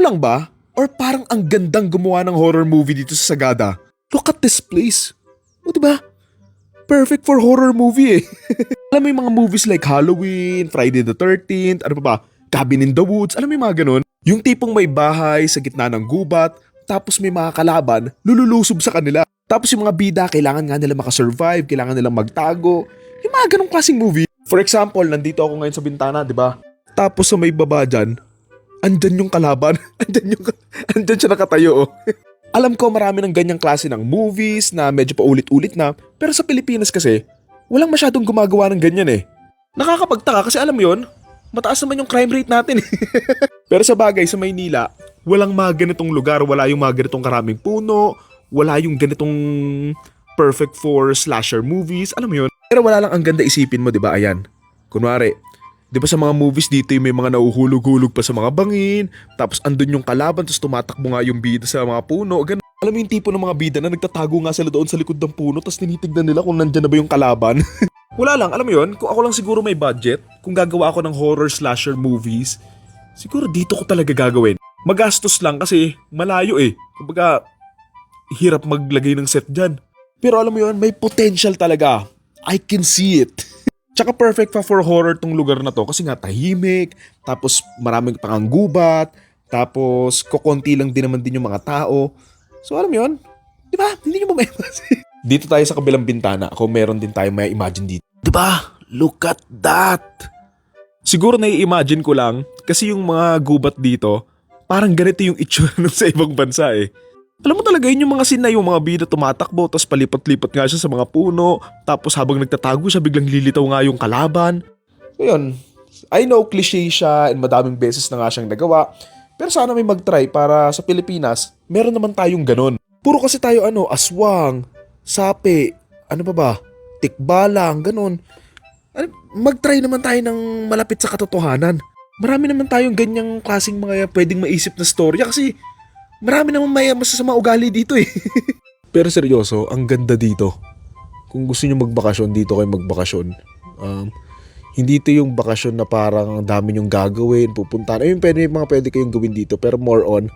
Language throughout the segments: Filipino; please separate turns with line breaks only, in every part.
lang ba? Or parang ang gandang gumawa ng horror movie dito sa Sagada? Look at this place. O diba? Perfect for horror movie eh. Alam mo yung mga movies like Halloween, Friday the 13th, ano pa ba? Cabin in the Woods, alam mo yung mga ganun? Yung tipong may bahay sa gitna ng gubat, tapos may mga kalaban, lululusob sa kanila. Tapos yung mga bida, kailangan nga nila makasurvive, kailangan nilang magtago. Yung mga ganong klaseng movie. For example, nandito ako ngayon sa bintana, di ba? Tapos sa may baba dyan, andyan yung kalaban. andyan siya nakatayo. Oh. Alam ko marami ng ganyang klase ng movies na medyo paulit-ulit na, pero sa Pilipinas kasi, walang masyadong gumagawa ng ganyan eh. Nakakapagtaka kasi alam mo yun, mataas naman yung crime rate natin eh. Pero sa bagay, sa Maynila, walang mga ganitong lugar, wala yung mga ganitong karaming puno, wala yung ganitong perfect for slasher movies, alam mo yun. Pero wala lang ang ganda isipin mo, di ba? Ayan. Kunwari, di ba sa mga movies dito yung may mga nauhulog-hulog pa sa mga bangin, tapos andun yung kalaban, tapos tumatakbo nga yung bida sa mga puno, ganun. Alam mo yung tipo ng mga bida na nagtatago nga sila doon sa likod ng puno, tapos tinitignan nila kung nandyan na ba yung kalaban. Wala lang, alam mo yun, kung ako lang siguro may budget, kung gagawa ako ng horror slasher movies, siguro dito ko talaga gagawin. Magastos lang kasi malayo eh. Kumbaga, hirap maglagay ng set dyan. Pero alam mo yun, may potential talaga. I can see it. Tsaka perfect pa for horror tong lugar na to kasi nga tahimik, tapos maraming panganggubat, tapos kokonti lang din naman din yung mga tao. So alam mo yun, di ba? Hindi nyo ba may-imagine? Dito tayo sa kabilang bintana, ako meron din tayo may imagine dito. Di ba? Look at that! Siguro nai-imagine ko lang kasi yung mga gubat dito, parang ganito yung itsura nun sa ibang bansa eh. Alam mo talaga yun yung mga scene na yung mga bida tumatakbo tapos palipat-lipat nga siya sa mga puno tapos habang nagtatago siya biglang lilitaw nga yung kalaban. So yun, I know cliche siya and madaming beses na nga siyang nagawa pero sana may mag-try para sa Pilipinas meron naman tayong ganun. Puro kasi tayo aswang, sape, ano pa ba, tikbalang, ganun. Mag-try naman tayo ng malapit sa katotohanan. Marami naman tayong ganyang klaseng mga pwedeng maisip na storya kasi marami naman may masasama ugali dito eh. Pero seryoso, ang ganda dito. Kung gusto nyo magbakasyon, dito kayo magbakasyon. Hindi ito yung bakasyon na parang ang dami nyong gagawin, pupuntahan. Ayun, mga pwede kayong gawin dito. Pero more on,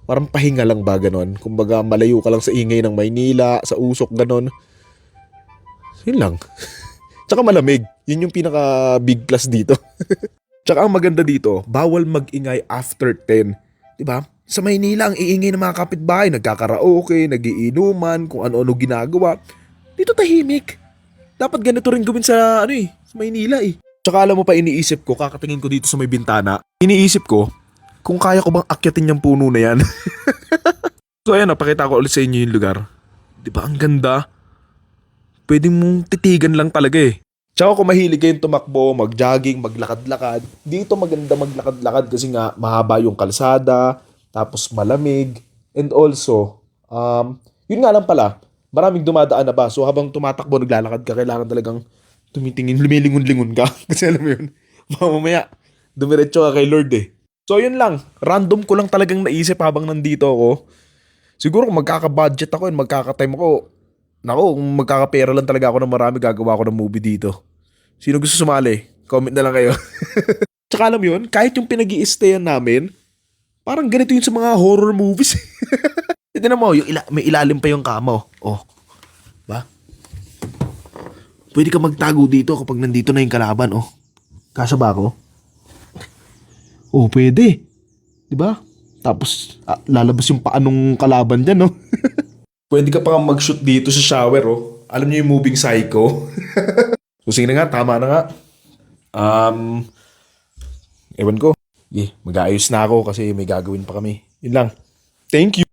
parang pahinga lang ba ganon. Kumbaga malayo ka lang sa ingay ng Maynila, sa usok ganon. Yun lang. Tsaka malamig. Yun yung pinaka big plus dito. Tsaka ang maganda dito, bawal mag-ingay after 10. Diba? Sa Maynila, ang iingay ng mga kapitbahay, nagkakaraoke, nagiinuman, kung ano-ano ginagawa. Dito tahimik. Dapat ganito rin gawin sa, sa Maynila eh. Tsaka alam mo pa iniisip ko, kakatingin ko dito sa may bintana, iniisip ko, kung kaya ko bang akyatin yung puno na yan. So ayan, pakita ko ulit sa inyo yung lugar. Diba, ang ganda? Pwede mong titigan lang talaga eh. Tsaka kung mahilig kayong tumakbo, mag-jogging, maglakad-lakad, dito maganda maglakad-lakad kasi nga mahaba yung kalsada, tapos malamig, and also, yun nga lang pala, maraming dumadaan na ba, so habang tumatakbo, naglalakad ka, kailangan talagang tumitingin, lumilingon-lingon ka, kasi alam mo yun, mamaya, dumiretso ka kay Lord eh. So yun lang, random ko lang talagang naisip habang nandito ako, siguro kung magkaka-budget ako and magkaka-time ako, nako, kung magkakapera lang talaga ako ng marami, gagawa ako ng movie dito. Sino gusto sumali? Comment na lang kayo. Tsaka alam yun, kahit yung pinag-i-stayan namin, parang ganito yun sa mga horror movies. Tignan mo, yung may ilalim pa yung kama. Oh, ba? Pwede ka magtago dito kapag nandito na yung kalaban. Oh, kasya ba ako? Oh, pwede. Diba? Tapos, lalabas yung paanong kalaban dyan, no? Pwede ka pa mag-shoot dito sa shower, oh. Alam niyo yung moving Psycho? So, sige na nga, tama na nga. Ewan ko. Mag-aayos na ako kasi may gagawin pa kami. Yun lang. Thank you.